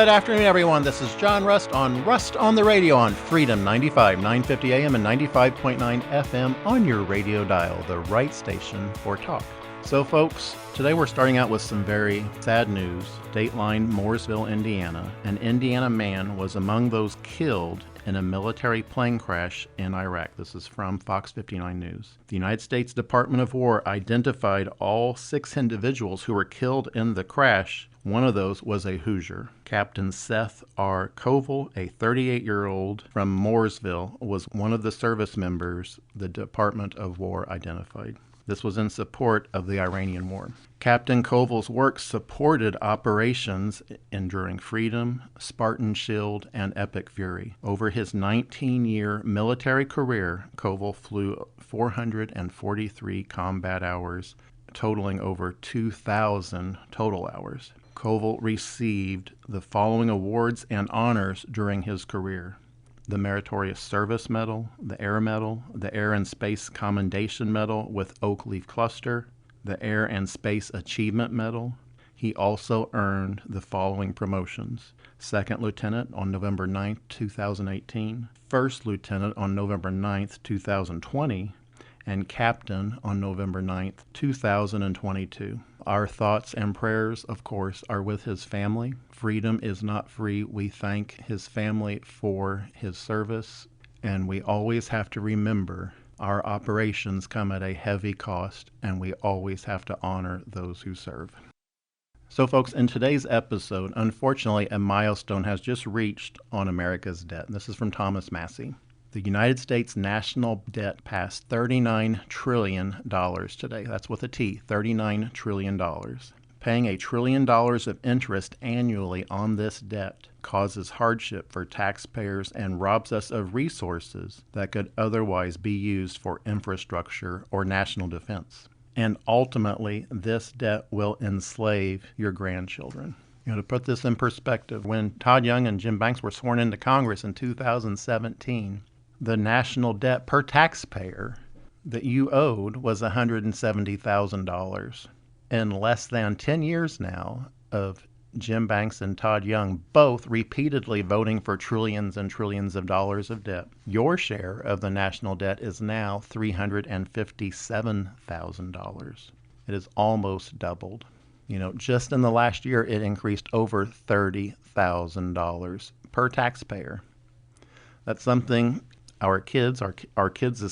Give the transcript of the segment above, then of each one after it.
Good afternoon, everyone. This is John Rust on the Radio on Freedom 95, 950 AM and 95.9 FM on your radio dial, the right station for talk. So, folks, today we're starting out with some very sad news. Dateline, Mooresville, Indiana. An Indiana man was among those killed in a military plane crash in Iraq. This is from Fox 59 News. The United States Department of War identified all 6 individuals who were killed in the crash. One of those was a Hoosier. Captain Seth R. Koval, a 38-year-old from Mooresville, was one of the service members the Department of War identified. This was in support of the Iranian war. Captain Koval's work supported operations Enduring Freedom, Spartan Shield, and Epic Fury. Over his 19-year military career, Koval flew 443 combat hours, totaling over 2,000 total hours. Koval received the following awards and honors during his career: the Meritorious Service Medal, the Air Medal, the Air and Space Commendation Medal with Oak Leaf Cluster, the Air and Space Achievement Medal. He also earned the following promotions: Second Lieutenant on November 9, 2018, First Lieutenant on November 9, 2020, and Captain on November 9, 2022. Our thoughts and prayers, of course, are with his family. Freedom is not free. We thank his family for his service, and we always have to remember our operations come at a heavy cost, and we always have to honor those who serve. So, folks, in today's episode, unfortunately, a milestone has just reached on America's debt. This is from Thomas Massey. The United States national debt passed $39 trillion today. That's with a T, $39 trillion. Paying $1 trillion of interest annually on this debt causes hardship for taxpayers and robs us of resources that could otherwise be used for infrastructure or national defense. And ultimately, this debt will enslave your grandchildren. To put this in perspective, when Todd Young and Jim Banks were sworn into Congress in 2017, the national debt per taxpayer that you owed was $170,000. In less than 10 years now of Jim Banks and Todd Young both repeatedly voting for trillions and trillions of dollars of debt, your share of the national debt is now $357,000. It is almost doubled. Just in the last year, it increased over $30,000 per taxpayer. That's something our kids'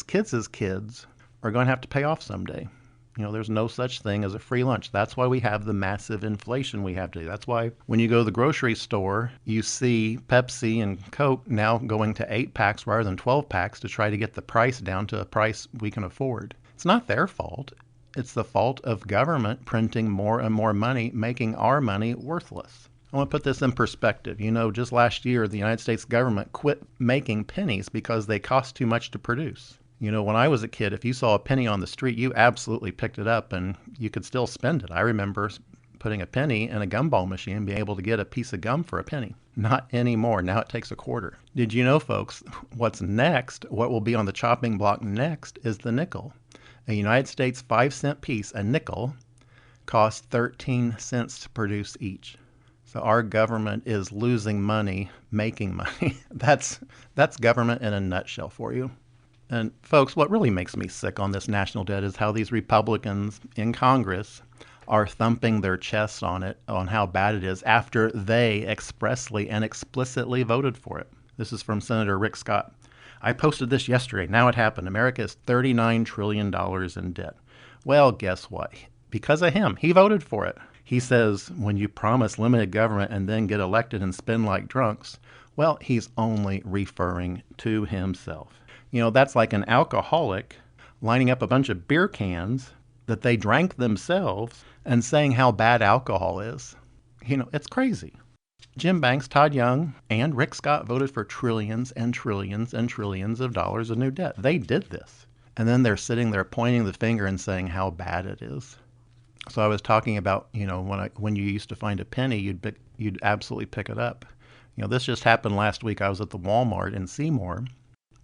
kids are going to have to pay off someday. There's no such thing as a free lunch. That's why we have the massive inflation we have today. That's why when you go to the grocery store, you see Pepsi and Coke now going to 8-packs rather than 12-packs to try to get the price down to a price we can afford. It's not their fault. It's the fault of government printing more and more money, making our money worthless. I want to put this in perspective. Just last year, the United States government quit making pennies because they cost too much to produce. When I was a kid, if you saw a penny on the street, you absolutely picked it up and you could still spend it. I remember putting a penny in a gumball machine and being able to get a piece of gum for a penny. Not anymore. Now it takes a quarter. Did you know, folks, what's next, what will be on the chopping block next is the nickel. A United States 5-cent piece, a nickel, costs 13 cents to produce each. So our government is losing money, making money. That's government in a nutshell for you. And folks, what really makes me sick on this national debt is how these Republicans in Congress are thumping their chests on it, on how bad it is, after they expressly and explicitly voted for it. This is from Senator Rick Scott. I posted this yesterday. Now it happened. America is $39 trillion in debt. Well, guess what? Because of him, he voted for it. He says, when you promise limited government and then get elected and spend like drunks, well, he's only referring to himself. That's like an alcoholic lining up a bunch of beer cans that they drank themselves and saying how bad alcohol is. It's crazy. Jim Banks, Todd Young, and Rick Scott voted for trillions and trillions and trillions of dollars of new debt. They did this. And then they're sitting there pointing the finger and saying how bad it is. So I was talking about, when you used to find a penny, you'd absolutely pick it up. This just happened last week. I was at the Walmart in Seymour.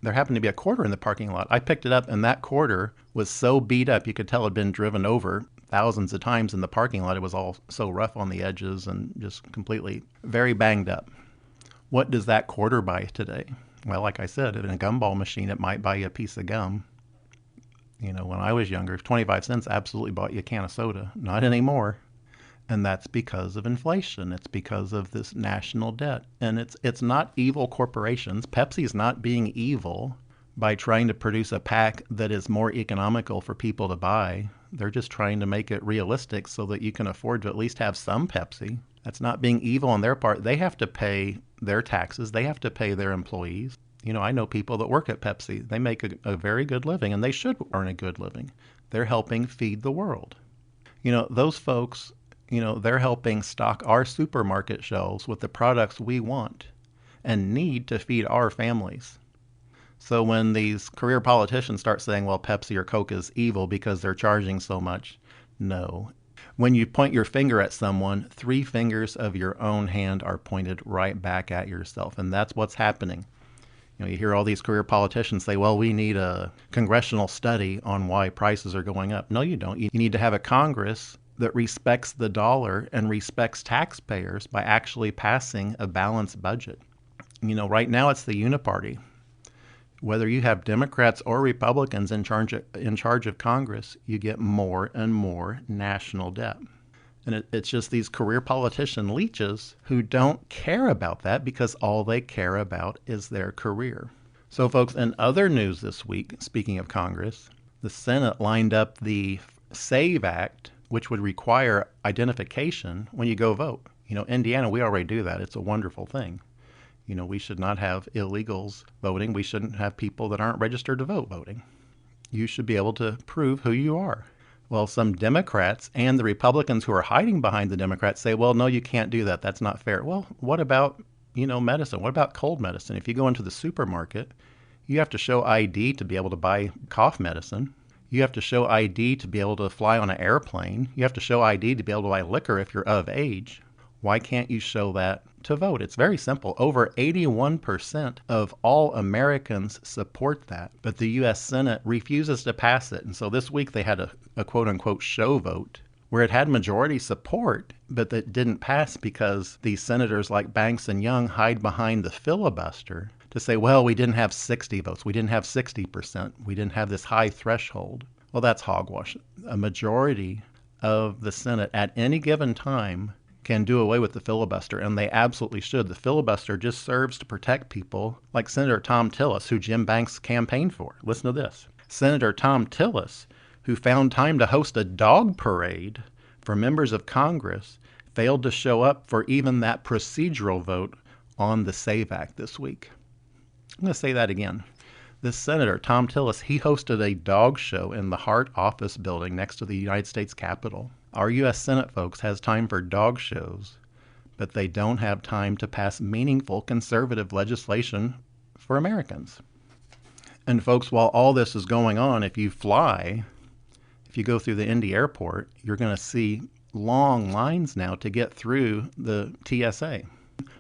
There happened to be a quarter in the parking lot. I picked it up, and that quarter was so beat up you could tell it had been driven over thousands of times in the parking lot. It was all so rough on the edges and just completely very banged up. What does that quarter buy today? Well, like I said, in a gumball machine, it might buy you a piece of gum. You know, when I was younger, 25 cents absolutely bought you a can of soda. Not anymore. And that's because of inflation. It's because of this national debt. And it's not evil corporations. Pepsi's not being evil by trying to produce a pack that is more economical for people to buy. They're just trying to make it realistic so that you can afford to at least have some Pepsi. That's not being evil on their part. They have to pay their taxes. They have to pay their employees. You know, I know people that work at Pepsi. They make a very good living, and they should earn a good living. They're helping feed the world. You know, those folks, you know, they're helping stock our supermarket shelves with the products we want and need to feed our families. So when these career politicians start saying, well, Pepsi or Coke is evil because they're charging so much, no. When you point your finger at someone, 3 fingers of your own hand are pointed right back at yourself, and that's what's happening. You know, you hear all these career politicians say, well, we need a congressional study on why prices are going up. No, you don't. You need to have a Congress that respects the dollar and respects taxpayers by actually passing a balanced budget. You know, right now it's the uniparty. Whether you have Democrats or Republicans in charge of Congress, you get more and more national debt. And it's just these career politician leeches who don't care about that because all they care about is their career. So, folks, in other news this week, speaking of Congress, the Senate lined up the SAVE Act, which would require identification when you go vote. You know, Indiana, we already do that. It's a wonderful thing. You know, we should not have illegals voting. We shouldn't have people that aren't registered to vote voting. You should be able to prove who you are. Well, some Democrats and the Republicans who are hiding behind the Democrats say, well, no, you can't do that. That's not fair. Well, what about, you know, medicine? What about cold medicine? If you go into the supermarket, you have to show ID to be able to buy cough medicine. You have to show ID to be able to fly on an airplane. You have to show ID to be able to buy liquor if you're of age. Why can't you show that to vote? It's very simple. Over 81% of all Americans support that, but the U.S. Senate refuses to pass it. And so this week they had a quote-unquote show vote where it had majority support, but that didn't pass because these senators like Banks and Young hide behind the filibuster to say, well, we didn't have 60 votes. We didn't have 60%. We didn't have this high threshold. Well, that's hogwash. A majority of the Senate at any given time can do away with the filibuster, and they absolutely should. The filibuster just serves to protect people like Senator Tom Tillis, who Jim Banks campaigned for. Listen to this. Senator Tom Tillis, who found time to host a dog parade for members of Congress, failed to show up for even that procedural vote on the SAVE Act this week. I'm going to say that again. This Senator, Tom Tillis, he hosted a dog show in the Hart Office building next to the United States Capitol. Our U.S. Senate, folks, has time for dog shows, but they don't have time to pass meaningful conservative legislation for Americans. And folks, while all this is going on, if you go through the Indy airport, you're going to see long lines now to get through the TSA.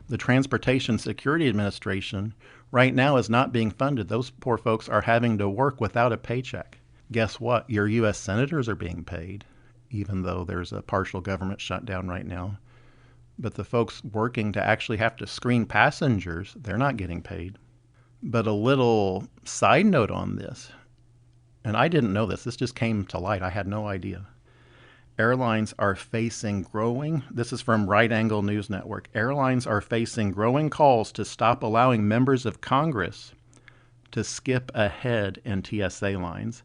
The Transportation Security Administration right now is not being funded. Those poor folks are having to work without a paycheck. Guess what? Your U.S. senators are being paid, even though there's a partial government shutdown right now. But the folks working to actually have to screen passengers, they're not getting paid. But a little side note on this, and I didn't know this just came to light. I had no idea. Airlines are facing this is from Right Angle News Network. Airlines are facing growing calls to stop allowing members of Congress to skip ahead in TSA lines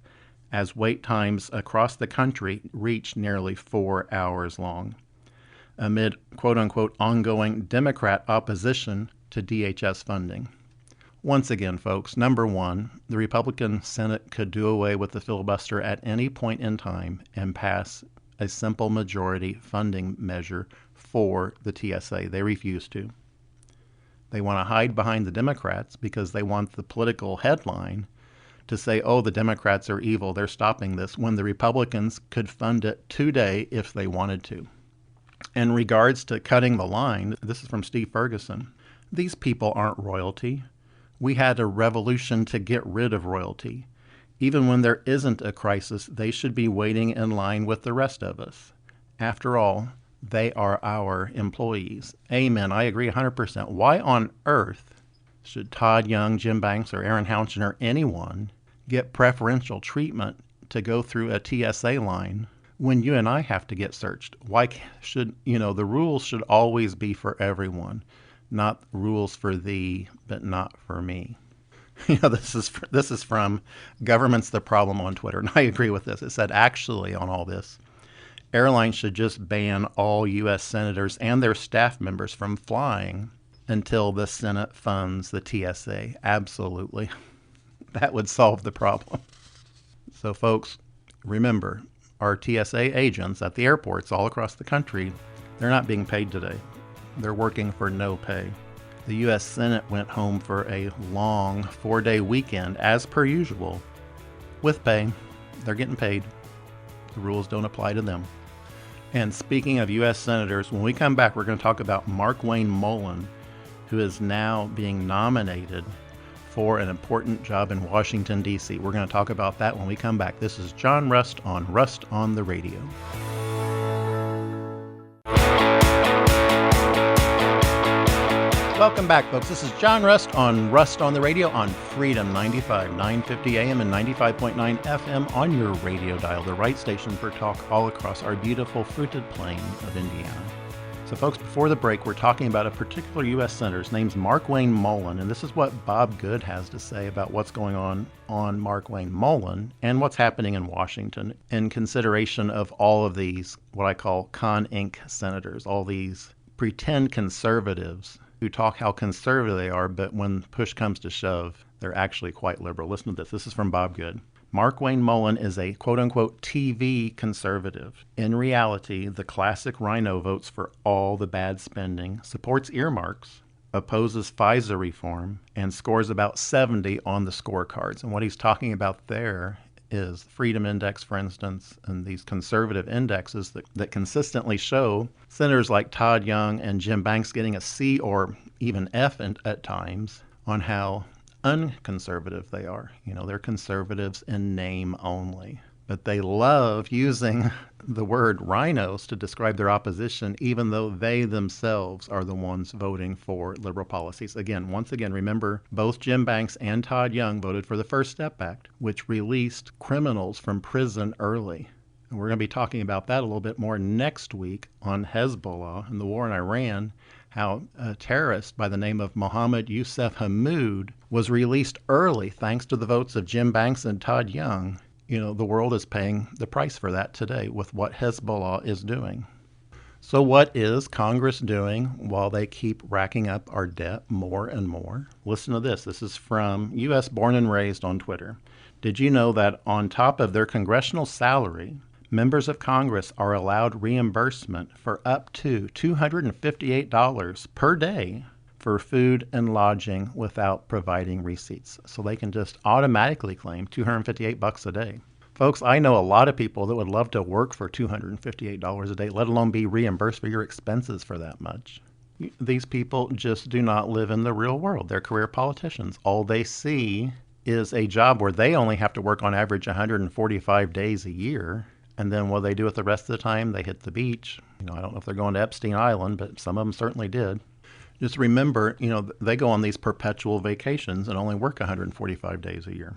as wait times across the country reach nearly 4 hours long, amid quote-unquote ongoing Democrat opposition to DHS funding. Once again, folks, number one, the Republican Senate could do away with the filibuster at any point in time and pass a simple majority funding measure for the TSA. They refuse to. They want to hide behind the Democrats because they want the political headline to say, oh, the Democrats are evil, they're stopping this, when the Republicans could fund it today if they wanted to. In regards to cutting the line, this is from Steve Ferguson. These people aren't royalty. We had a revolution to get rid of royalty. Even when there isn't a crisis, they should be waiting in line with the rest of us. After all, they are our employees. Amen. I agree 100%. Why on earth should Todd Young, Jim Banks, or Aaron Houchin, or anyone get preferential treatment to go through a TSA line when you and I have to get searched? Why should, the rules should always be for everyone, not rules for thee, but not for me. This is from Government's the Problem on Twitter, and I agree with this. It said, actually, on all this, airlines should just ban all U.S. senators and their staff members from flying until the Senate funds the TSA. Absolutely. That would solve the problem. So, folks, remember, our TSA agents at the airports all across the country, they're not being paid today. They're working for no pay. The U.S. Senate went home for a long 4-day weekend, as per usual, with pay. They're getting paid. The rules don't apply to them. And speaking of U.S. senators, when we come back, we're going to talk about Markwayne Mullin, who is now being nominated for an important job in Washington, D.C. We're going to talk about that when we come back. This is John Rust on the Radio. Welcome back, folks. This is John Rust on the Radio on Freedom 95, 950 AM and 95.9 FM on your radio dial, the right station for talk all across our beautiful fruited plain of Indiana. So, folks, before the break, we're talking about a particular U.S. senator. His name's Markwayne Mullin, and this is what Bob Good has to say about what's going on Markwayne Mullin and what's happening in Washington in consideration of all of these, what I call con ink senators, all these pretend conservatives who talk how conservative they are, but when push comes to shove, they're actually quite liberal. Listen to this. This is from Bob Good. Markwayne Mullin is a quote-unquote TV conservative. In reality, the classic rhino votes for all the bad spending, supports earmarks, opposes FISA reform, and scores about 70 on the scorecards. And what he's talking about there is Freedom Index, for instance, and these conservative indexes that consistently show senators like Todd Young and Jim Banks getting a C or even F at times on how unconservative they are. They're conservatives in name only. But they love using the word rhinos to describe their opposition, even though they themselves are the ones voting for liberal policies. Once again, remember, both Jim Banks and Todd Young voted for the First Step Act, which released criminals from prison early. And we're going to be talking about that a little bit more next week on Hezbollah and the war in Iran, how a terrorist by the name of Mohammed Youssef Hammoud was released early thanks to the votes of Jim Banks and Todd Young. The world is paying the price for that today with what Hezbollah is doing. So what is Congress doing while they keep racking up our debt more and more? Listen to this. This is from U.S. Born and Raised on Twitter. Did you know that on top of their congressional salary, members of Congress are allowed reimbursement for up to $258 per day for food and lodging without providing receipts. So they can just automatically claim $258 a day. Folks, I know a lot of people that would love to work for $258 a day, let alone be reimbursed for your expenses for that much. These people just do not live in the real world. They're career politicians. All they see is a job where they only have to work on average 145 days a year. And then what they do with the rest of the time, they hit the beach. I don't know if they're going to Epstein Island, but some of them certainly did. Just remember, they go on these perpetual vacations and only work 145 days a year.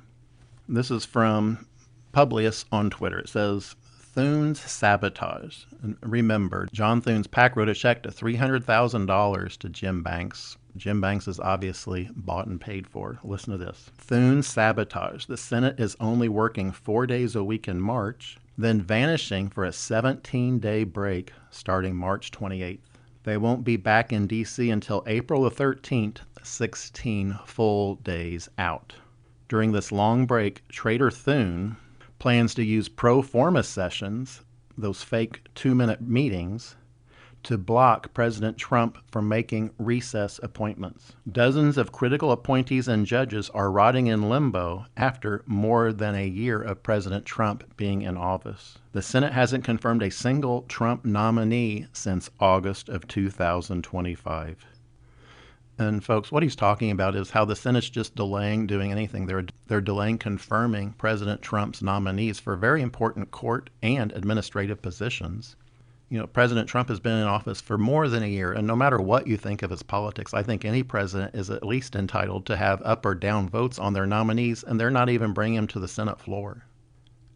This is from Publius on Twitter. It says, Thune's sabotage. And remember, John Thune's PAC wrote a check to $300,000 to Jim Banks. Jim Banks is obviously bought and paid for. Listen to this. Thune's sabotage. The Senate is only working 4 days a week in March, then vanishing for a 17-day break starting March 28th. They won't be back in D.C. until April the 13th, 16 full days out. During this long break, Trader Thune plans to use pro forma sessions, those fake 2-minute meetings, to block President Trump from making recess appointments. Dozens of critical appointees and judges are rotting in limbo after more than a year of President Trump being in office. The Senate hasn't confirmed a single Trump nominee since August of 2025. And folks, what he's talking about is how the Senate's just delaying doing anything. They're delaying confirming President Trump's nominees for very important court and administrative positions. You know, President Trump has been in office for more than a year, and no matter what you think of his politics, I think any president is at least entitled to have up or down votes on their nominees, and they're not even bringing them to the Senate floor.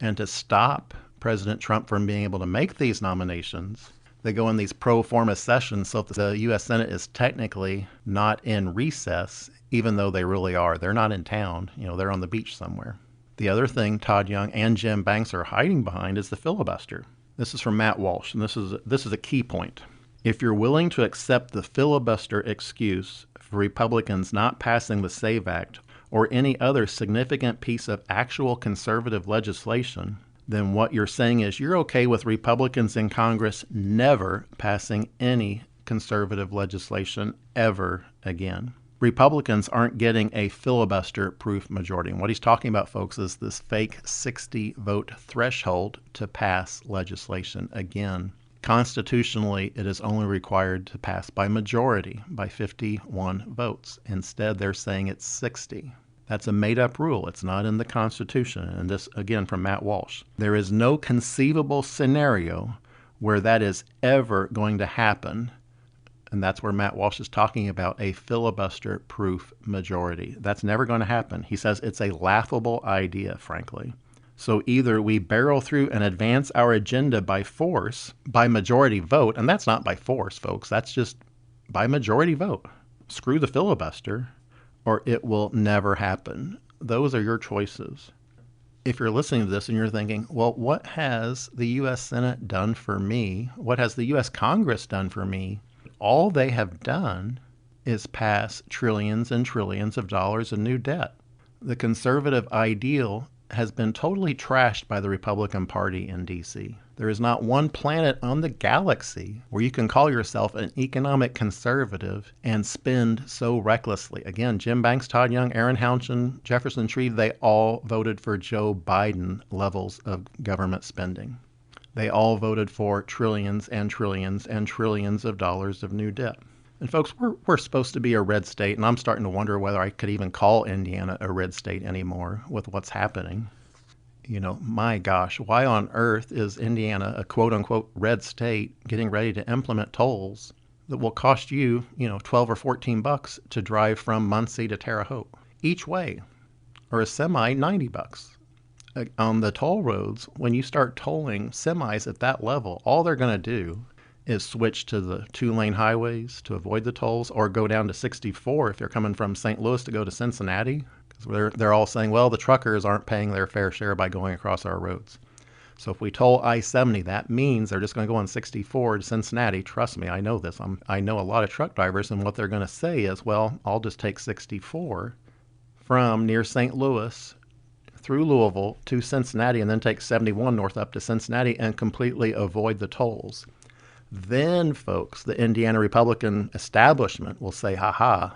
And to stop President Trump from being able to make these nominations, they go in these pro forma sessions, so the U.S. Senate is technically not in recess, even though they really are. They're not in town. You know, they're on the beach somewhere. The other thing Todd Young and Jim Banks are hiding behind is the filibuster. This is from Matt Walsh, and this is a key point. If you're willing to accept the filibuster excuse for Republicans not passing the SAVE Act or any other significant piece of actual conservative legislation, then what you're saying is you're okay with Republicans in Congress never passing any conservative legislation ever again. Republicans aren't getting a filibuster-proof majority. And what he's talking about, folks, is this fake 60-vote threshold to pass legislation again. Constitutionally, it is only required to pass by majority, by 51 votes. Instead, they're saying it's 60. That's a made-up rule. It's not in the Constitution. And this, again, from Matt Walsh. There is no conceivable scenario where that is ever going to happen. And that's where Matt Walsh is talking about a filibuster-proof majority. That's never going to happen. He says it's a laughable idea, frankly. So either we barrel through and advance our agenda by force, by majority vote, and that's not by force, folks. That's just by majority vote. Screw the filibuster, or it will never happen. Those are your choices. If you're listening to this and you're thinking, well, what has the U.S. Senate done for me? What has the U.S. Congress done for me? All they have done is pass trillions and trillions of dollars in new debt. The conservative ideal has been totally trashed by the Republican Party in D.C. There is not one planet on the galaxy where you can call yourself an economic conservative and spend so recklessly. Again, Jim Banks, Todd Young, Aaron Houchin, Jefferson Shreve, they all voted for Joe Biden levels of government spending. They all voted for trillions and trillions and trillions of dollars of new debt. And folks, we're supposed to be a red state, and I'm starting to wonder whether I could even call Indiana a red state anymore with what's happening. You know, my gosh, why on earth is Indiana a quote-unquote red state getting ready to implement tolls that will cost you, 12 or 14 bucks to drive from Muncie to Terre Haute each way, or a semi, 90 bucks. On the toll roads, when you start tolling semis at that level, all they're going to do is switch to the 2-lane highways to avoid the tolls, or go down to 64 if they're coming from St. Louis to go to Cincinnati, because they're all saying, well, the truckers aren't paying their fair share by going across our roads. So if we toll I-70, that means they're just going to go on 64 to Cincinnati. Trust me, I know this. I know a lot of truck drivers, and what they're going to say is, well, I'll just take 64 from near St. Louis through Louisville to Cincinnati, and then take 71 north up to Cincinnati and completely avoid the tolls. Then, folks, the Indiana Republican establishment will say, ha-ha,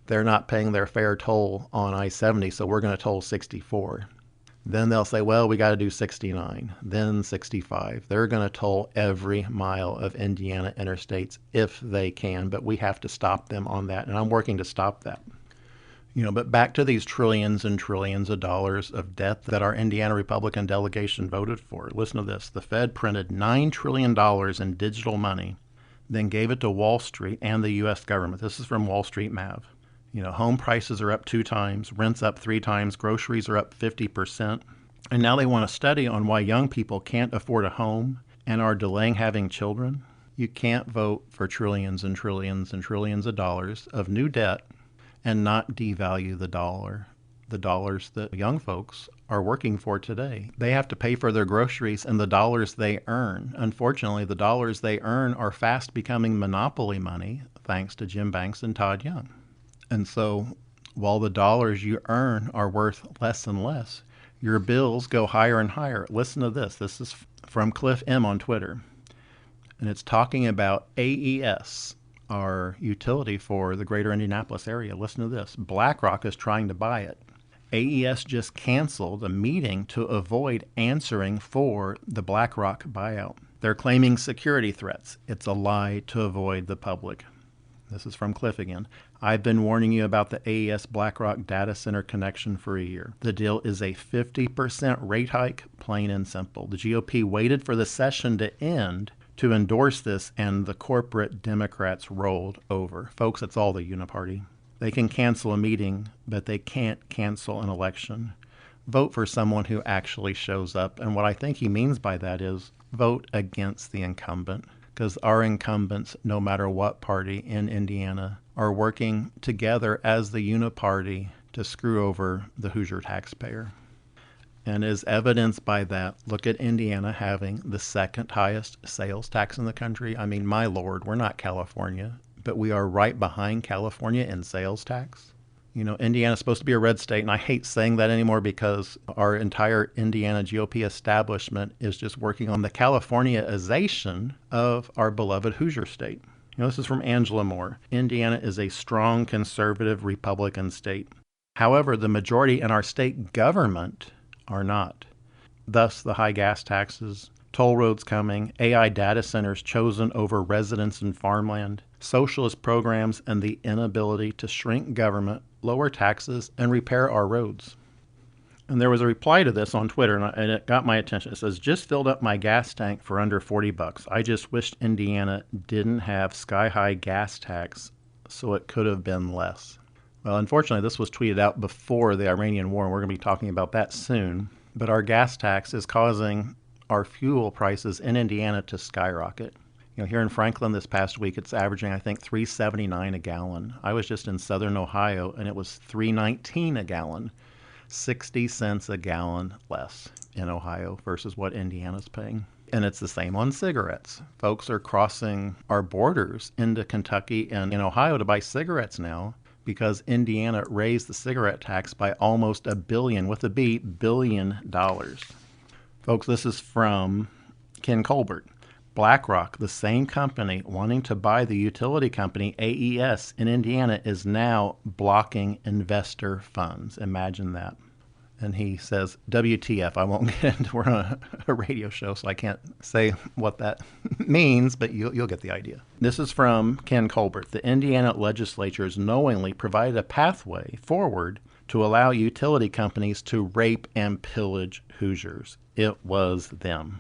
they're not paying their fair toll on I-70, so we're going to toll 64. Then they'll say, well, we got to do 69, then 65. They're going to toll every mile of Indiana interstates if they can, but we have to stop them on that, and I'm working to stop that. But back to these trillions and trillions of dollars of debt that our Indiana Republican delegation voted for. Listen to this. The Fed printed $9 trillion in digital money, then gave it to Wall Street and the U.S. government. This is from Wall Street Mav. Home prices are up 2 times, rents up 3 times, groceries are up 50%. And now they want a study on why young people can't afford a home and are delaying having children. You can't vote for trillions and trillions and trillions of dollars of new debt and not devalue the dollar, the dollars that young folks are working for today. They have to pay for their groceries and the dollars they earn. Unfortunately, the dollars they earn are fast becoming monopoly money, thanks to Jim Banks and Todd Young. And so while the dollars you earn are worth less and less, your bills go higher and higher. Listen to this. This is from Cliff M on Twitter. And it's talking about AES, our utility for the greater Indianapolis area. Listen to this. BlackRock is trying to buy it. AES just canceled a meeting to avoid answering for the BlackRock buyout. They're claiming security threats. It's a lie to avoid the public. This is from Cliff again. I've been warning you about the AES BlackRock data center connection for a year. The deal is a 50% rate hike, plain and simple. The GOP waited for the session to end to endorse this, and the corporate Democrats rolled over. Folks, it's all the uniparty. They can cancel a meeting, but they can't cancel an election. Vote for someone who actually shows up. And what I think he means by that is vote against the incumbent, because our incumbents, no matter what party in Indiana, are working together as the uniparty to screw over the Hoosier taxpayer. And as evidenced by that, look at Indiana having the second highest sales tax in the country. I mean, my Lord, we're not California, but we are right behind California in sales tax. You know, Indiana's supposed to be a red state, and I hate saying that anymore because our entire Indiana GOP establishment is just working on the Californiaization of our beloved Hoosier state. You know, this is from Angela Moore. Indiana is a strong conservative Republican state. However, the majority in our state government are not. Thus, the high gas taxes, toll roads coming, AI data centers chosen over residents and farmland, socialist programs, and the inability to shrink government, lower taxes, and repair our roads. And there was a reply to this on Twitter, and it got my attention. It says, just filled up my gas tank for under $40. I just wished Indiana didn't have sky-high gas tax, so it could have been less. Well, unfortunately, this was tweeted out before the Iranian war, and we're going to be talking about that soon. But our gas tax is causing our fuel prices in Indiana to skyrocket. You know, here in Franklin this past week, it's averaging, I think, $3.79 a gallon. I was just in southern Ohio, and it was $3.19 a gallon, 60 cents a gallon less in Ohio versus what Indiana's paying. And it's the same on cigarettes. Folks are crossing our borders into Kentucky and in Ohio to buy cigarettes now because Indiana raised the cigarette tax by almost $1 billion, with a B, billion dollars. Folks, this is from Ken Colbert. BlackRock, the same company wanting to buy the utility company AES in Indiana, is now blocking investor funds. Imagine that. And he says, WTF. I won't get into, we're on a radio show, so I can't say what that means, but you'll get the idea. This is from Ken Colbert. The Indiana legislature has knowingly provided a pathway forward to allow utility companies to rape and pillage Hoosiers. It was them.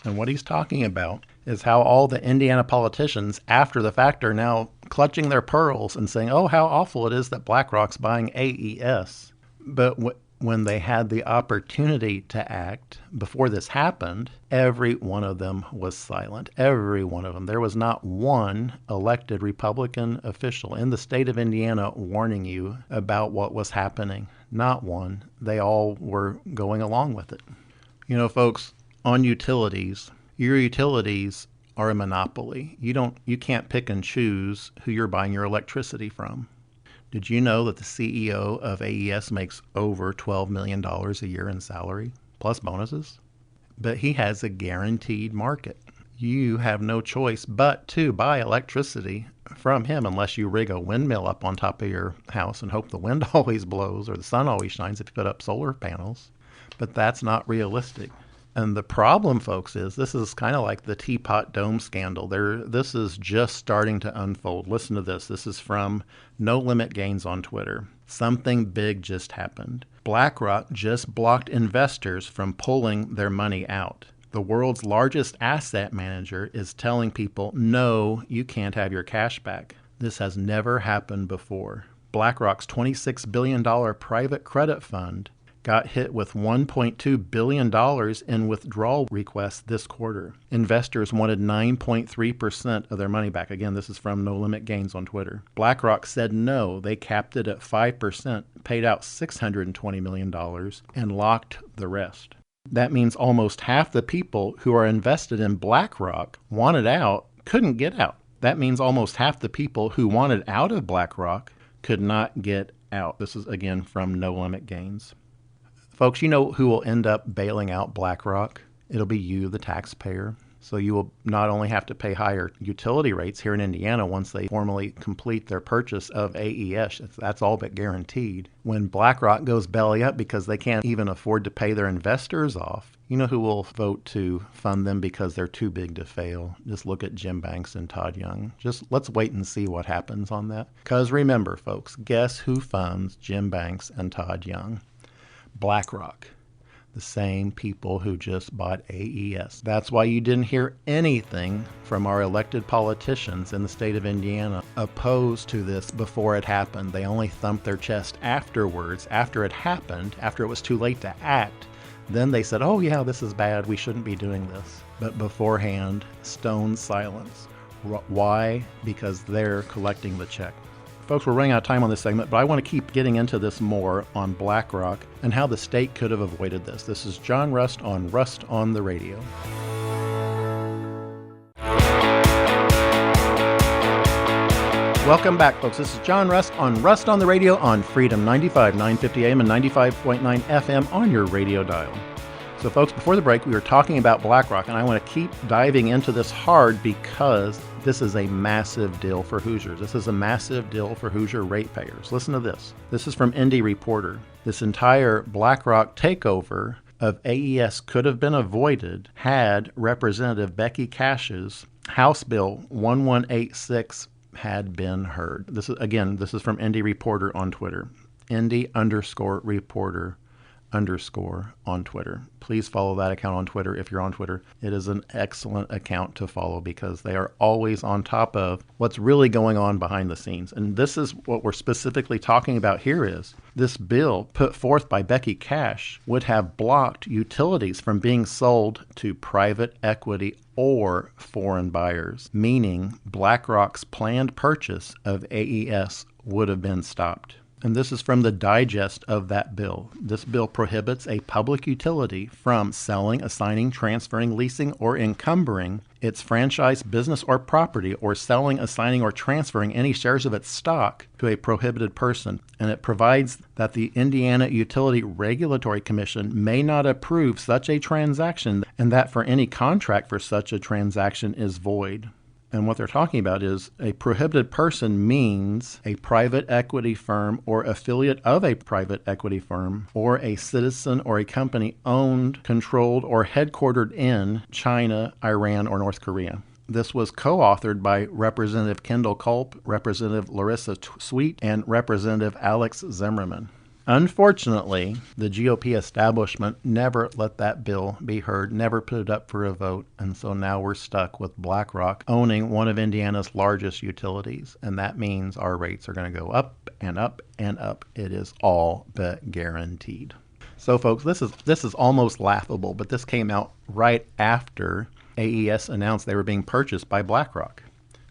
And what he's talking about is how all the Indiana politicians, after the fact, are now clutching their pearls and saying, oh, how awful it is that BlackRock's buying AES. But when they had the opportunity to act before this happened, every one of them was silent. Every one of them. There was not one elected Republican official in the state of Indiana warning you about what was happening. Not one. They all were going along with it. You know, folks, on utilities, your utilities are a monopoly. You can't pick and choose who you're buying your electricity from. Did you know that the CEO of AES makes over $12 million a year in salary, plus bonuses? But he has a guaranteed market. You have no choice but to buy electricity from him unless you rig a windmill up on top of your house and hope the wind always blows or the sun always shines if you put up solar panels. But that's not realistic. And the problem, folks, is this is kind of like the Teapot Dome scandal. This is just starting to unfold. Listen to this. This is from No Limit Gains on Twitter. Something big just happened. BlackRock just blocked investors from pulling their money out. The world's largest asset manager is telling people, no, you can't have your cash back. This has never happened before. BlackRock's $26 billion private credit fund got hit with $1.2 billion in withdrawal requests this quarter. Investors wanted 9.3% of their money back. Again, this is from No Limit Gains on Twitter. BlackRock said no. They capped it at 5%, paid out $620 million, and locked the rest. That means almost half the people who are invested in BlackRock wanted out, couldn't get out. That means almost half the people who wanted out of BlackRock could not get out. This is, again, from No Limit Gains. Folks, you know who will end up bailing out BlackRock? It'll be you, the taxpayer. So you will not only have to pay higher utility rates here in Indiana once they formally complete their purchase of AES, that's all but guaranteed. When BlackRock goes belly up because they can't even afford to pay their investors off, you know who will vote to fund them because they're too big to fail? Just look at Jim Banks and Todd Young. Just let's wait and see what happens on that. Because remember, folks, guess who funds Jim Banks and Todd Young? BlackRock. The same people who just bought AES. That's why you didn't hear anything from our elected politicians in the state of Indiana opposed to this before it happened. They only thumped their chest afterwards, after it happened, after it was too late to act. Then they said, oh yeah, this is bad, we shouldn't be doing this. But beforehand, stone silence. Why? Because they're collecting the check. Folks, we're running out of time on this segment, but I want to keep getting into this more on BlackRock and how the state could have avoided this. This is John Rust on the Radio. Welcome back, folks. This is John Rust on the Radio on Freedom 95, 950 AM and 95.9 FM on your radio dial. So, folks, before the break, we were talking about BlackRock, and I want to keep diving into this hard because this is a massive deal for Hoosiers. This is a massive deal for Hoosier ratepayers. Listen to this. This is from Indy Reporter. This entire BlackRock takeover of AES could have been avoided had Representative Becky Cash's House Bill 1186 had been heard. This is from Indy Reporter on Twitter. Indy_reporter_ on Twitter. Please follow that account on Twitter if you're on Twitter. It is an excellent account to follow because they are always on top of what's really going on behind the scenes. And this is what we're specifically talking about here is this bill put forth by Becky Cash would have blocked utilities from being sold to private equity or foreign buyers, meaning BlackRock's planned purchase of AES would have been stopped. And this is from the digest of that bill. This bill prohibits a public utility from selling, assigning, transferring, leasing, or encumbering its franchise, business, or property, or selling, assigning, or transferring any shares of its stock to a prohibited person. And it provides that the Indiana Utility Regulatory Commission may not approve such a transaction, and that for any contract for such a transaction is void. And what they're talking about is a prohibited person means a private equity firm or affiliate of a private equity firm or a citizen or a company owned, controlled, or headquartered in China, Iran, or North Korea. This was co-authored by Representative Kendall Culp, Representative Larissa Sweet, and Representative Alex Zimmerman. Unfortunately, the GOP establishment never let that bill be heard, never put it up for a vote, and so now we're stuck with BlackRock owning one of Indiana's largest utilities, and that means our rates are going to go up and up and up. It is all but guaranteed. So, folks, this is almost laughable, but this came out right after AES announced they were being purchased by BlackRock.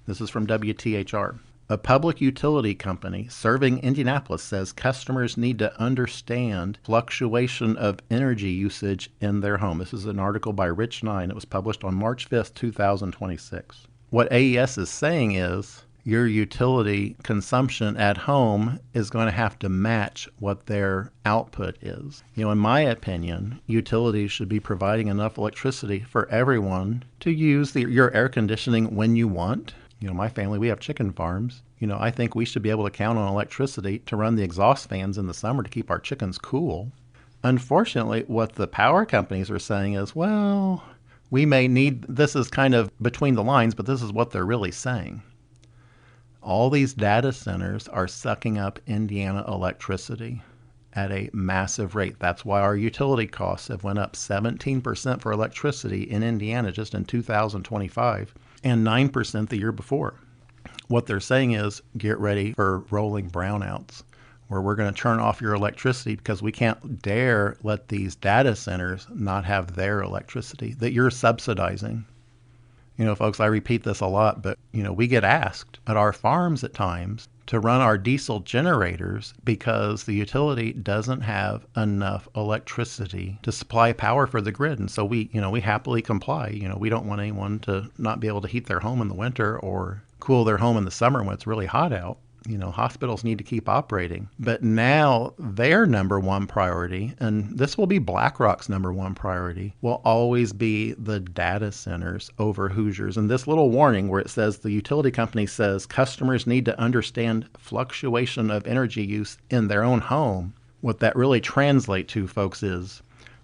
This is from WTHR. A public utility company serving Indianapolis says customers need to understand fluctuation of energy usage in their home. This is an article by Rich Nine. It was published on March 5th, 2026. What AES is saying is your utility consumption at home is going to have to match what their output is. In my opinion, utilities should be providing enough electricity for everyone to use your air conditioning when you want. My family, we have chicken farms. I think we should be able to count on electricity to run the exhaust fans in the summer to keep our chickens cool. Unfortunately, what the power companies are saying is, well, we may need, this is kind of between the lines, but this is what they're really saying. All these data centers are sucking up Indiana electricity at a massive rate. That's why our utility costs have went up 17% for electricity in Indiana just in 2025. And 9% the year before. What they're saying is get ready for rolling brownouts where we're going to turn off your electricity because we can't dare let these data centers not have their electricity that you're subsidizing. Folks, I repeat this a lot, but, we get asked at our farms at times to run our diesel generators because the utility doesn't have enough electricity to supply power for the grid. And so we happily comply. We don't want anyone to not be able to heat their home in the winter or cool their home in the summer when it's really hot out. Hospitals need to keep operating. But now their number one priority, and this will be BlackRock's number one priority, will always be the data centers over Hoosiers. And this little warning where it says the utility company says customers need to understand fluctuation of energy use in their own home. What that really translates to, folks, is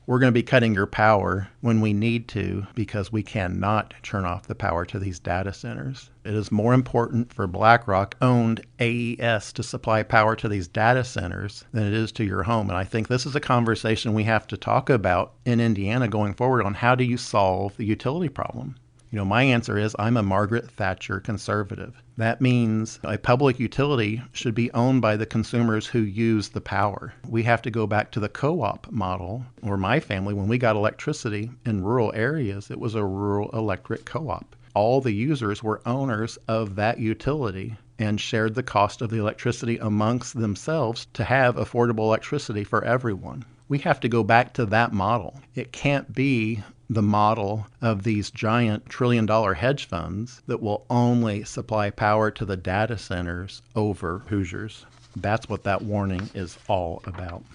we're going to be cutting your power when we need to because we cannot turn off the power to these data centers. It is more important for BlackRock-owned AES to supply power to these data centers than it is to your home. And I think this is a conversation we have to talk about in Indiana going forward on how do you solve the utility problem. My answer is I'm a Margaret Thatcher conservative. That means a public utility should be owned by the consumers who use the power. We have to go back to the co-op model, or my family, when we got electricity in rural areas, it was a rural electric co-op. All the users were owners of that utility and shared the cost of the electricity amongst themselves to have affordable electricity for everyone. We have to go back to that model. It can't be the model of these giant trillion-dollar hedge funds that will only supply power to the data centers over Hoosiers. That's what that warning is all about.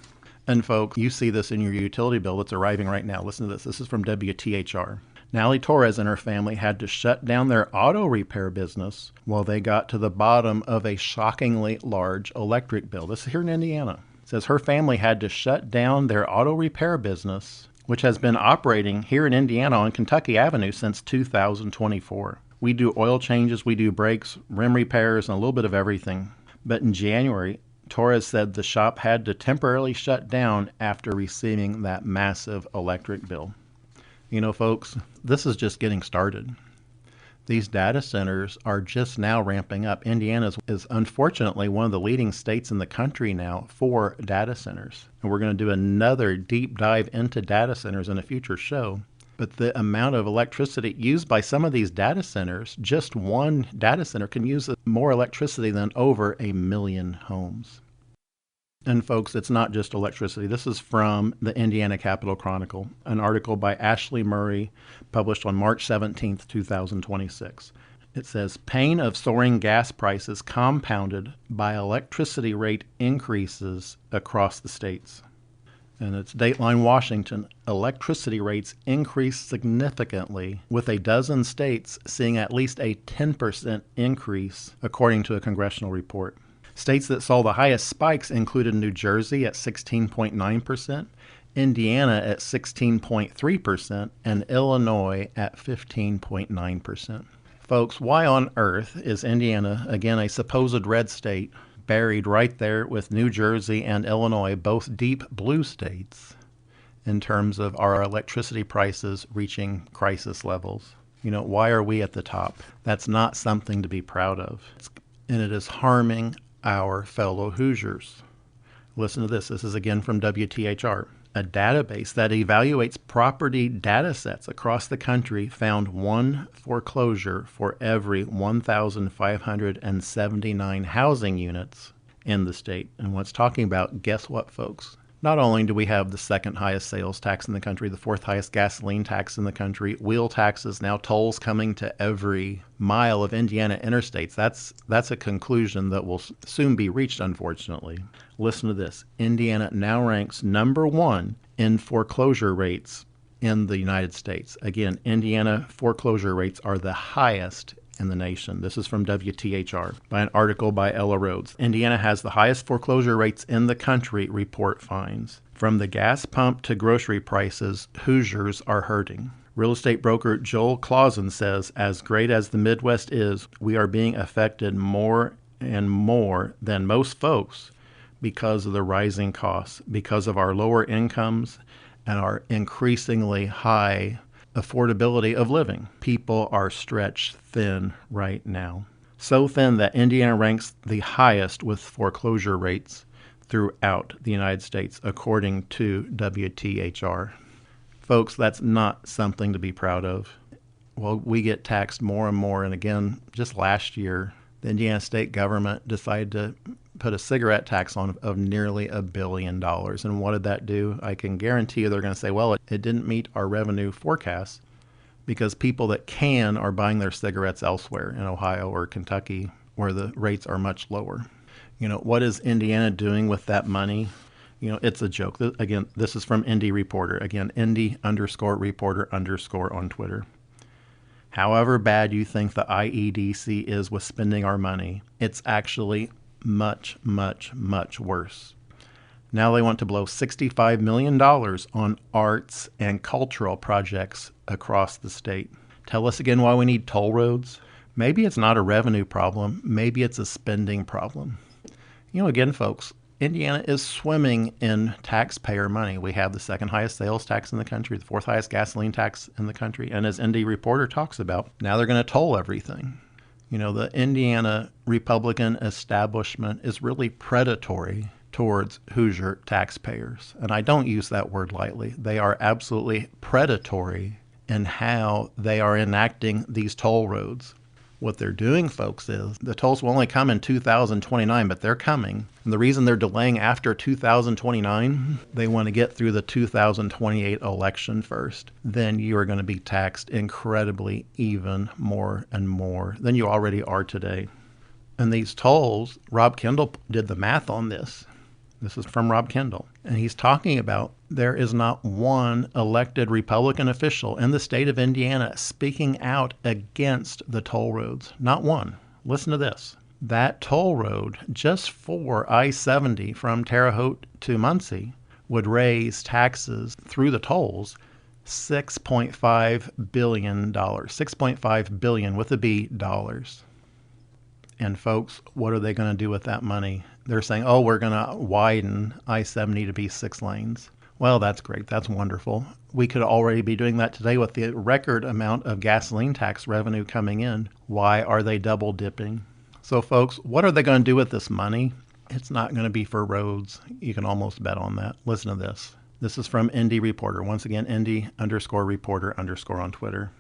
And folks, you see this in your utility bill that's arriving right now. Listen to this. This is from WTHR. Nally Torres and her family had to shut down their auto repair business while they got to the bottom of a shockingly large electric bill. This is here in Indiana. It says her family had to shut down their auto repair business, which has been operating here in Indiana on Kentucky Avenue since 2024. We do oil changes, we do brakes, rim repairs, and a little bit of everything. But in January, Torres said the shop had to temporarily shut down after receiving that massive electric bill. Folks, this is just getting started. These data centers are just now ramping up. Indiana is unfortunately one of the leading states in the country now for data centers. And we're going to do another deep dive into data centers in a future show. But the amount of electricity used by some of these data centers, just one data center can use more electricity than over 1 million homes. And folks, it's not just electricity. This is from the Indiana Capitol Chronicle, an article by Ashley Murray published on March 17th, 2026. It says, pain of soaring gas prices compounded by electricity rate increases across the states. And it's Dateline Washington. Electricity rates increased significantly, with a dozen states seeing at least a 10% increase, according to a congressional report. States that saw the highest spikes included New Jersey at 16.9%, Indiana at 16.3%, and Illinois at 15.9%. Folks, why on earth is Indiana, again a supposed red state, buried right there with New Jersey and Illinois, both deep blue states, in terms of our electricity prices reaching crisis levels? Why are we at the top? That's not something to be proud of. And it is harming our fellow Hoosiers. Listen to this. This is again from WTHR. A database that evaluates property data sets across the country found one foreclosure for every 1,579 housing units in the state. And what's talking about, guess what, folks? Not only do we have the second highest sales tax in the country, the fourth highest gasoline tax in the country, wheel taxes, now tolls coming to every mile of Indiana interstates. That's a conclusion that will soon be reached, unfortunately. Listen to this. Indiana now ranks number 1 in foreclosure rates in the United States. Again, Indiana foreclosure rates are the highest in the nation. This is from WTHR by an article by Ella Rhodes. Indiana has the highest foreclosure rates in the country, report finds. From the gas pump to grocery prices, Hoosiers are hurting. Real estate broker Joel Clausen says, as great as the Midwest is, we are being affected more and more than most folks because of the rising costs, because of our lower incomes and our increasingly high affordability of living. People are stretched thin right now. So thin that Indiana ranks the highest with foreclosure rates throughout the United States, according to WTHR. Folks, that's not something to be proud of. Well, we get taxed more and more. And again, just last year, the Indiana state government decided to put a cigarette tax on of nearly $1 billion. And what did that do? I can guarantee you they're going to say, well, it didn't meet our revenue forecasts because people that can are buying their cigarettes elsewhere in Ohio or Kentucky where the rates are much lower. What is Indiana doing with that money? It's a joke. Again, this is from Indy Reporter. Again, Indy_reporter_ on Twitter. However bad you think the IEDC is with spending our money, it's actually much, much, much worse. Now they want to blow $65 million on arts and cultural projects across the state. Tell us again why we need toll roads. Maybe it's not a revenue problem. Maybe it's a spending problem. Again, folks, Indiana is swimming in taxpayer money. We have the second highest sales tax in the country, the fourth highest gasoline tax in the country. And as Indy Reporter talks about, now they're going to toll everything. The Indiana Republican establishment is really predatory towards Hoosier taxpayers. And I don't use that word lightly. They are absolutely predatory in how they are enacting these toll roads. What they're doing, folks, is the tolls will only come in 2029, but they're coming. And the reason they're delaying after 2029, they want to get through the 2028 election first. Then you are going to be taxed incredibly even more and more than you already are today. And these tolls, Rob Kendall did the math on this. This is from Rob Kendall. And he's talking about there is not one elected Republican official in the state of Indiana speaking out against the toll roads. Not one. Listen to this. That toll road, just for I-70 from Terre Haute to Muncie, would raise taxes through the tolls $6.5 billion. $6.5 billion with a B dollars. And folks, what are they going to do with that money? They're saying, we're going to widen I-70 to be 6 lanes. Well, that's great. That's wonderful. We could already be doing that today with the record amount of gasoline tax revenue coming in. Why are they double dipping? So folks, what are they going to do with this money? It's not going to be for roads. You can almost bet on that. Listen to this. This is from Indy Reporter. Once again, Indy_reporter_ on Twitter.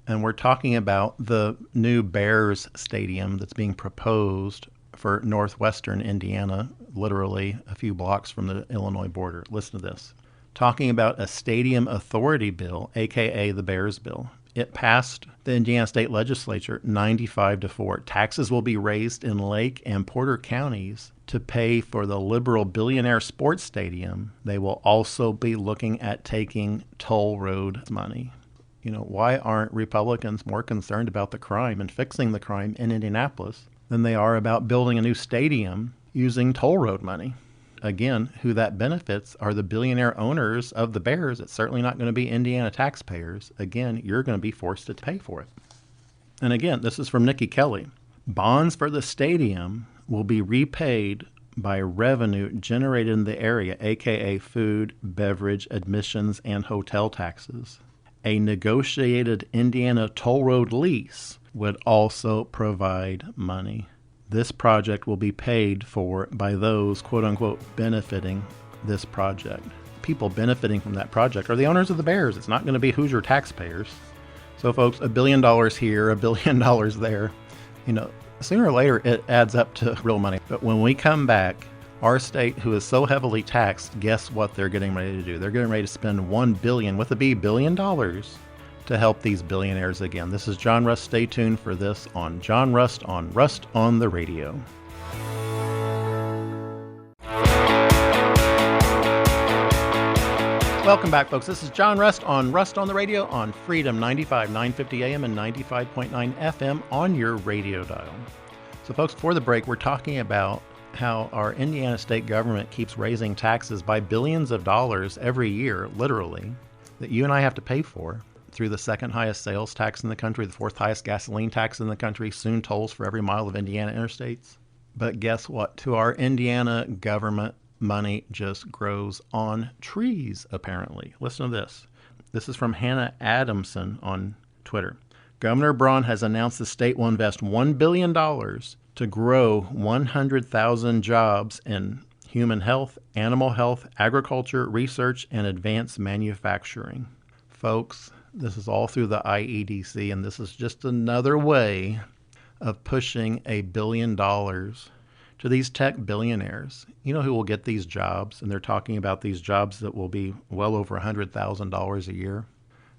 And we're talking about the new Bears stadium that's being proposed for northwestern Indiana, literally a few blocks from the Illinois border. Listen to this. Talking about a stadium authority bill, aka the Bears bill. It passed the Indiana State Legislature 95-4. Taxes will be raised in Lake and Porter counties to pay for the liberal billionaire sports stadium. They will also be looking at taking toll road money. Why aren't Republicans more concerned about the crime and fixing the crime in Indianapolis than they are about building a new stadium using toll road money? Again, who that benefits are the billionaire owners of the Bears. It's certainly not going to be Indiana taxpayers. Again, you're going to be forced to pay for it. And again, this is from Nikki Kelly. Bonds for the stadium will be repaid by revenue generated in the area, aka food, beverage, admissions, and hotel taxes. A negotiated Indiana toll road lease would also provide money. This project will be paid for by those, quote unquote, benefiting this project. People benefiting from that project are the owners of the Bears. It's not going to be Hoosier taxpayers. So folks, $1 billion here, $1 billion there. Sooner or later it adds up to real money. But when we come back, our state, who is so heavily taxed, guess what they're getting ready to do? They're getting ready to spend $1 billion, with a B, billion dollars, to help these billionaires again. This is John Rust. Stay tuned for this on John Rust on the Radio. Welcome back, folks. This is John Rust on the Radio on Freedom 95, 950 AM and 95.9 FM on your radio dial. So, folks, before the break, we're talking about how our Indiana state government keeps raising taxes by billions of dollars every year, literally, that you and I have to pay for through the second highest sales tax in the country, the fourth highest gasoline tax in the country, soon tolls for every mile of Indiana interstates. But guess what? To our Indiana government, money just grows on trees, apparently. Listen to this. This is from Hannah Adamson on Twitter. Governor Braun has announced the state will invest $1 billion to grow 100,000 jobs in human health, animal health, agriculture, research, and advanced manufacturing. Folks, this is all through the IEDC, and this is just another way of pushing $1 billion to these tech billionaires. You know who will get these jobs? And they're talking about these jobs that will be well over $100,000 a year.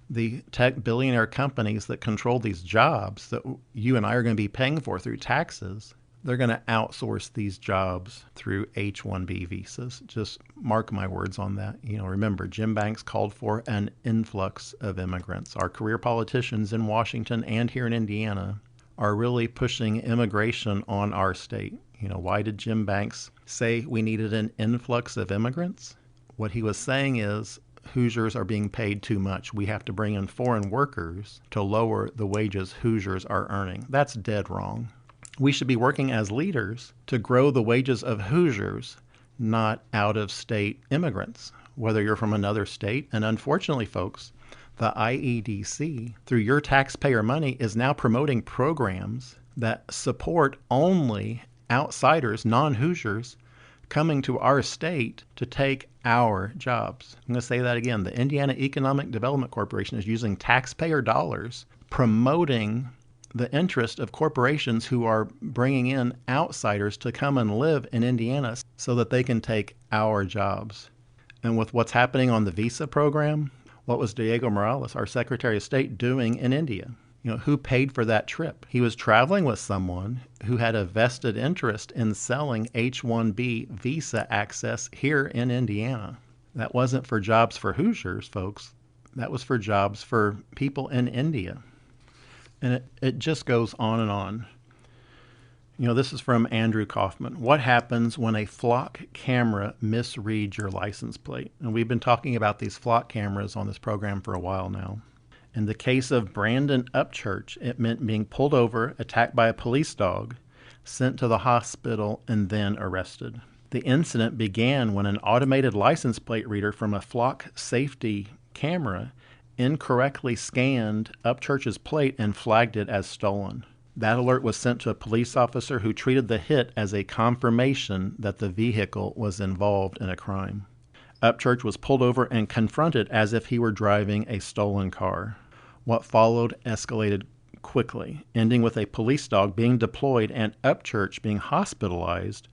The tech billionaire companies that control these jobs that you and I are going to be paying for through taxes, They're going to outsource these jobs through H-1B visas. Just mark my words on that. Remember, Jim Banks called for an influx of immigrants. Our career politicians in Washington and here in Indiana are really pushing immigration on our state. Why did Jim Banks say we needed an influx of immigrants? What he was saying is Hoosiers are being paid too much. We have to bring in foreign workers to lower the wages Hoosiers are earning. That's dead wrong. We should be working as leaders to grow the wages of Hoosiers, not out-of-state immigrants, whether you're from another state. And unfortunately, folks, the IEDC, through your taxpayer money, is now promoting programs that support only outsiders, non-Hoosiers, coming to our state to take our jobs. I'm going to say that again. The Indiana Economic Development Corporation is using taxpayer dollars promoting the interest of corporations who are bringing in outsiders to come and live in Indiana so that they can take our jobs. And with what's happening on the visa program, what was Diego Morales, our Secretary of State, doing in India? Who paid for that trip? He was traveling with someone who had a vested interest in selling H-1B visa access here in Indiana. That wasn't for jobs for Hoosiers, folks. That was for jobs for people in India. And it just goes on and on. This is from Andrew Kaufman. What happens when a flock camera misreads your license plate? And we've been talking about these flock cameras on this program for a while now. In the case of Brandon Upchurch, it meant being pulled over, attacked by a police dog, sent to the hospital, and then arrested. The incident began when an automated license plate reader from a flock safety camera incorrectly scanned Upchurch's plate and flagged it as stolen. That alert was sent to a police officer who treated the hit as a confirmation that the vehicle was involved in a crime. Upchurch was pulled over and confronted as if he were driving a stolen car. What followed escalated quickly, ending with a police dog being deployed and Upchurch being hospitalized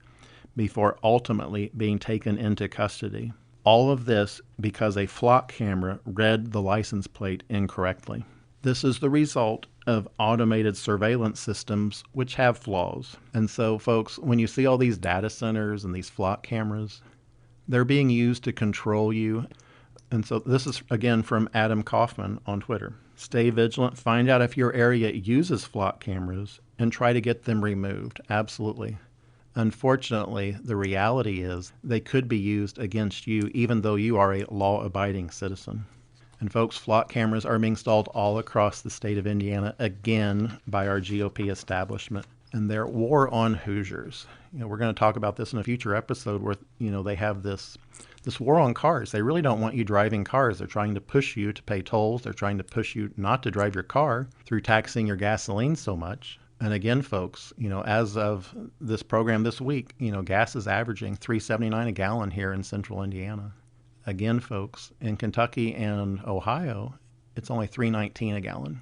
before ultimately being taken into custody. All of this because a flock camera read the license plate incorrectly. This is the result of automated surveillance systems which have flaws. And so, folks, when you see all these data centers and these flock cameras, they're being used to control you. And so this is, again, from Adam Kaufman on Twitter. Stay vigilant. Find out if your area uses flock cameras and try to get them removed. Absolutely. Unfortunately, the reality is they could be used against you even though you are a law-abiding citizen. And folks, flock cameras are being installed all across the state of Indiana, again, by our GOP establishment. And their war on Hoosiers. We're going to talk about this in a future episode where, they have this war on cars. They really don't want you driving cars. They're trying to push you to pay tolls. They're trying to push you not to drive your car through taxing your gasoline so much. And again, folks, as of this program this week, gas is averaging $3.79 a gallon here in central Indiana. Again, folks, in Kentucky and Ohio, it's only $3.19 a gallon.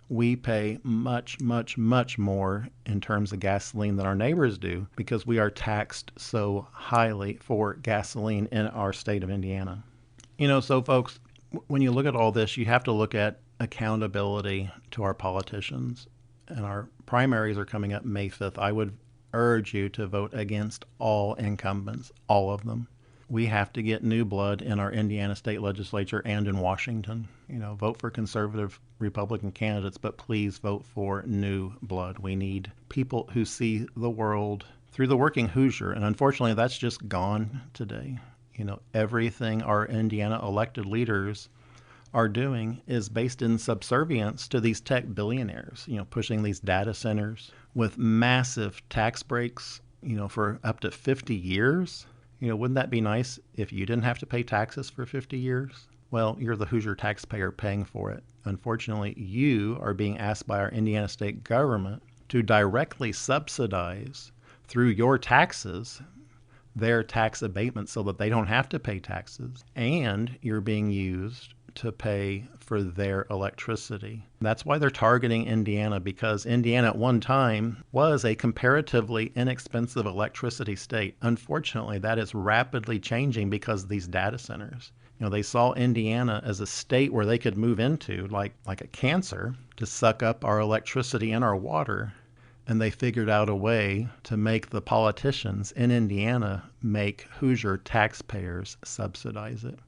We pay much, much, much more in terms of gasoline than our neighbors do because we are taxed so highly for gasoline in our state of Indiana. So folks, when you look at all this, you have to look at accountability to our politicians. And our primaries are coming up May 5th. I would urge you to vote against all incumbents, all of them. We have to get new blood in our Indiana state legislature and in Washington. Vote for conservative Republican candidates, but please vote for new blood. We need people who see the world through the working Hoosier. And unfortunately, that's just gone today. Everything our Indiana elected leaders are doing is based in subservience to these tech billionaires, pushing these data centers with massive tax breaks, for up to 50 years. Wouldn't that be nice if you didn't have to pay taxes for 50 years? Well, you're the Hoosier taxpayer paying for it. Unfortunately, you are being asked by our Indiana state government to directly subsidize through your taxes their tax abatement so that they don't have to pay taxes. And you're being used to pay for their electricity. That's why they're targeting Indiana, because Indiana at one time was a comparatively inexpensive electricity state. Unfortunately, that is rapidly changing because of these data centers. They saw Indiana as a state where they could move into like a cancer to suck up our electricity and our water. and they figured out a way to make the politicians in Indiana make Hoosier taxpayers subsidize it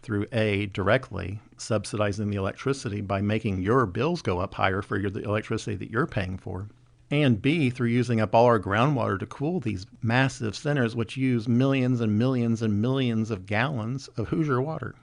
through directly subsidizing the electricity by making your bills go up higher for the electricity that you're paying for, and B, through using up all our groundwater to cool these massive centers, which use millions and millions and millions of gallons of Hoosier water.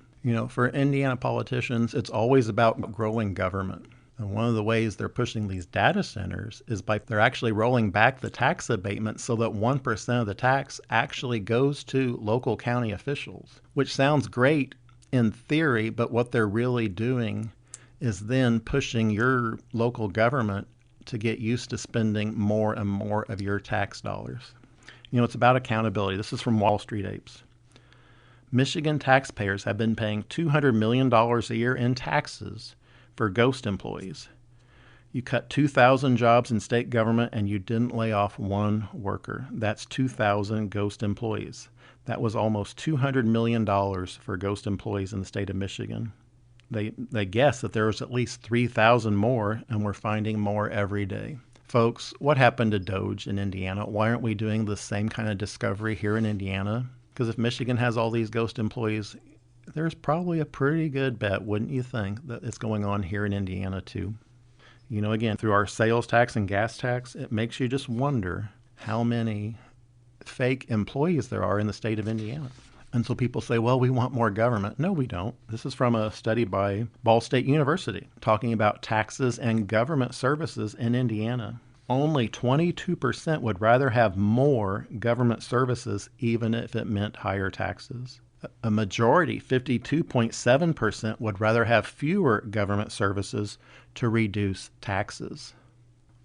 For Indiana politicians, it's always about growing government. And one of the ways they're pushing these data centers is by they're actually rolling back the tax abatement so that 1% of the tax actually goes to local county officials, which sounds great in theory, but what they're really doing is then pushing your local government to get used to spending more and more of your tax dollars. It's about accountability. This is from Wall Street Apes. Michigan taxpayers have been paying $200 million a year in taxes for ghost employees. You cut 2,000 jobs in state government and you didn't lay off one worker. That's 2,000 ghost employees. That was almost $200 million for ghost employees in the state of Michigan. They guess that there was at least 3,000 more, and we're finding more every day. Folks, what happened to Doge in Indiana? Why aren't we doing the same kind of discovery here in Indiana? Because if Michigan has all these ghost employees, there's probably a pretty good bet, wouldn't you think, that it's going on here in Indiana too. Again, through our sales tax and gas tax, it makes you just wonder how many fake employees there are in the state of Indiana. And so people say, well, we want more government. No, we don't. This is from a study by Ball State University talking about taxes and government services in Indiana. Only 22% would rather have more government services, even if it meant higher taxes. A majority, 52.7%, would rather have fewer government services to reduce taxes.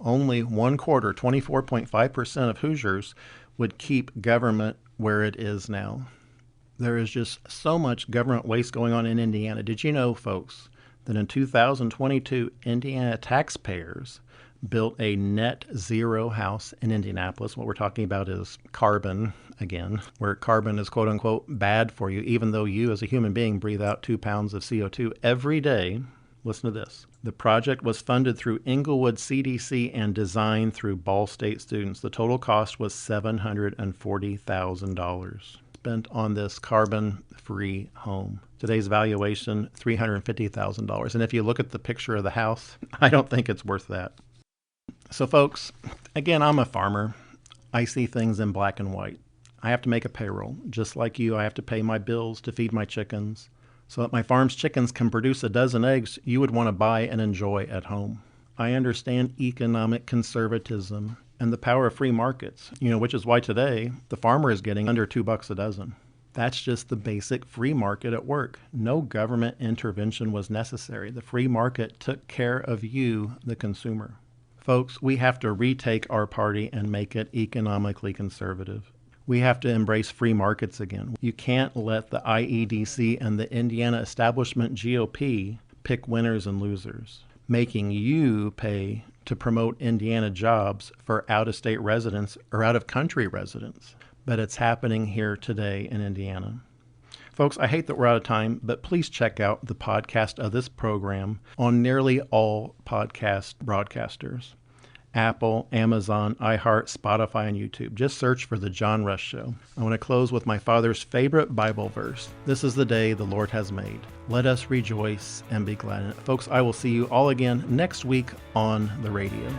Only one quarter, 24.5% of Hoosiers, would keep government where it is now. There is just so much government waste going on in Indiana. Did you know, folks, that in 2022, Indiana taxpayers built a net zero house in Indianapolis? What we're talking about is carbon, again, where carbon is quote unquote bad for you, even though you as a human being breathe out 2 pounds of CO2 every day. Listen to this. The project was funded through Inglewood CDC and designed through Ball State students. The total cost was $740,000 spent on this carbon-free home. Today's valuation, $350,000. And if you look at the picture of the house, I don't think it's worth that. So folks, again, I'm a farmer. I see things in black and white. I have to make a payroll. Just like you, I have to pay my bills to feed my chickens. So that my farm's chickens can produce a dozen eggs you would want to buy and enjoy at home. I understand economic conservatism and the power of free markets, which is why today the farmer is getting under $2 a dozen. That's just the basic free market at work. No government intervention was necessary. The free market took care of you, the consumer. Folks, we have to retake our party and make it economically conservative. We have to embrace free markets again. You can't let the IEDC and the Indiana Establishment GOP pick winners and losers, making you pay to promote Indiana jobs for out-of-state residents or out-of-country residents. But it's happening here today in Indiana. Folks, I hate that we're out of time, but please check out the podcast of this program on nearly all podcast broadcasters. Apple, Amazon, iHeart, Spotify, and YouTube. Just search for The John Rush Show. I want to close with my father's favorite Bible verse. This is the day the Lord has made. Let us rejoice and be glad in it. Folks, I will see you all again next week on the radio.